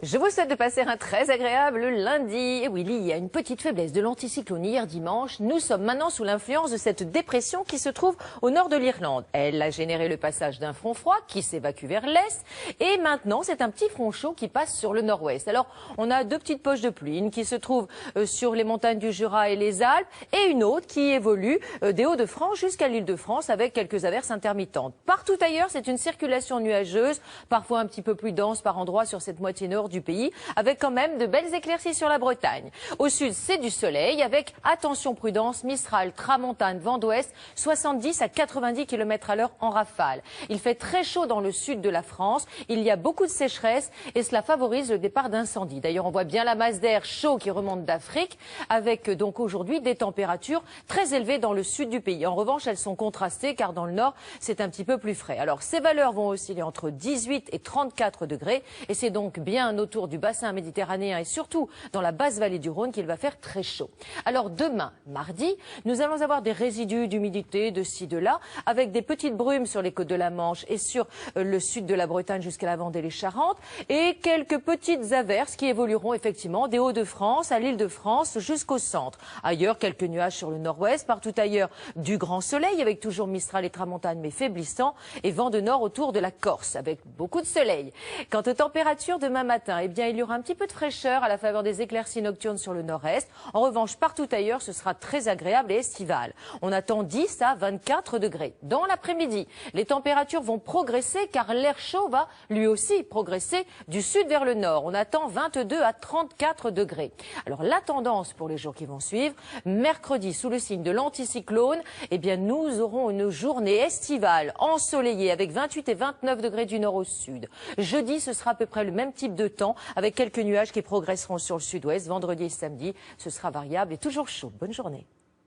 Je vous souhaite de passer un très agréable lundi. Et oui, il y a une petite faiblesse de l'anticyclone hier dimanche. Nous sommes maintenant sous l'influence de cette dépression qui se trouve au nord de l'Irlande. Elle a généré le passage d'un front froid qui s'évacue vers l'est. Et maintenant, c'est un petit front chaud qui passe sur le nord-ouest. Alors, on a deux petites poches de pluie, une qui se trouve sur les montagnes du Jura et les Alpes, et une autre qui évolue des Hauts-de-France jusqu'à l'Île-de-France avec quelques averses intermittentes. Partout ailleurs, c'est une circulation nuageuse, parfois un petit peu plus dense par endroits sur cette moitié nord du pays, avec quand même de belles éclaircies sur la Bretagne. Au sud, c'est du soleil, avec, attention prudence, Mistral, Tramontane, vent d'ouest, 70 à 90 km à l'heure en rafale. Il fait très chaud dans le sud de la France, il y a beaucoup de sécheresse et cela favorise le départ d'incendies. D'ailleurs, on voit bien la masse d'air chaud qui remonte d'Afrique, avec donc aujourd'hui des températures très élevées dans le sud du pays. En revanche, elles sont contrastées car dans le nord, c'est un petit peu plus frais. Alors, ces valeurs vont osciller entre 18 et 34 degrés et c'est donc bien autour du bassin méditerranéen et surtout dans la basse vallée du Rhône qu'il va faire très chaud. Alors demain, mardi, nous allons avoir des résidus d'humidité de ci, de là, avec des petites brumes sur les côtes de la Manche et sur le sud de la Bretagne jusqu'à la Vendée et les Charentes, et quelques petites averses qui évolueront effectivement des Hauts-de-France à l'Île-de-France jusqu'au centre. Ailleurs, quelques nuages sur le nord-ouest, partout ailleurs du grand soleil avec toujours Mistral et Tramontane mais faiblissant, et vent de nord autour de la Corse avec beaucoup de soleil. Quant aux températures demain matin, eh bien, il y aura un petit peu de fraîcheur à la faveur des éclaircies nocturnes sur le nord-est. En revanche, partout ailleurs, ce sera très agréable et estival. On attend 10 à 24 degrés. Dans l'après-midi, les températures vont progresser car l'air chaud va lui aussi progresser du sud vers le nord. On attend 22 à 34 degrés. Alors, la tendance pour les jours qui vont suivre, mercredi, sous le signe de l'anticyclone, eh bien, nous aurons une journée estivale ensoleillée avec 28 et 29 degrés du nord au sud. Jeudi, ce sera à peu près le même type de temps avec quelques nuages qui progresseront sur le sud-ouest. Vendredi et samedi, ce sera variable et toujours chaud. Bonne journée.